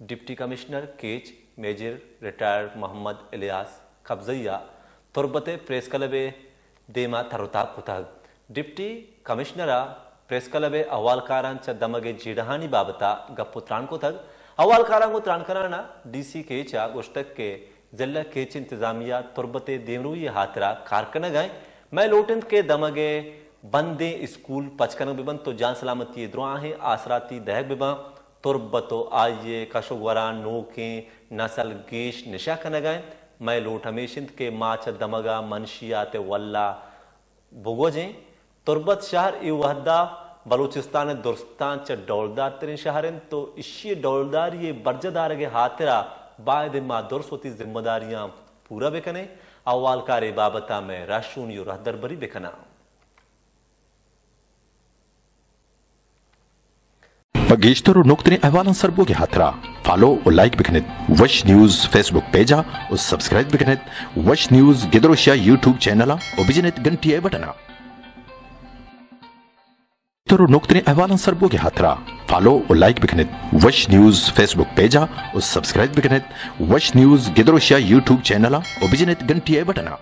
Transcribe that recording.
deputy commissioner Kech major retired Mohammad Ilyas कब्जैया तुर्बते press क्लबे देमा तरुताब कुतग डिप्टी कमिश्नरा प्रेस क्लबे अहवालकारांच्या दमगे जिडहानी बाबता गप्पू त्राणकोतग अहवालकारांगो त्राणकराना डीसी केचा गोष्टक के जिला केच इंतजामिया तुर्बते देवरूई हाथरा कारकन गए मैं लोटन के दमगे बंदे स्कूल पचकन बिबन तो जान सलामती द्रोआ है आसराती दहक बिबा तुर्बतो आये कशोगवरान नोके नसल गेश निशा कन गए मैं लोट हमेशिंद के माच दमगा मनशियात वल्ला बुगोजे तुर्बत शहर ई वहदा बलूचिस्तान दुरुस्तान च डौलदार तरीन शहरन तो इसी डौलदार ये बर्जदार के हाथरा बाद मा दुरुस्ती जिम्मेदारियां पूरा बेकने अहवालकार बाबता में राशून यू रहदर बरी बेकना बगीश्तर नुक्तने अहवालन सरबोगे हाथरा फॉलो और लाइक बिकनेत वश न्यूज फेसबुक पेजा और सब्सक्राइब बिकनेत वश न्यूज गिदरोशिया यूट्यूब चैनला और बिजनेत घंटी बटना तरो नुक्तने अहवालन सरबोगे हाथरा फॉलो और लाइक बिकनेत वश न्यूज फेसबुक पेजा और सब्सक्राइब बिकनेत वश न्यूज गिदरोशिया यूट्यूब चैनला और बिजनेत घंटी बटना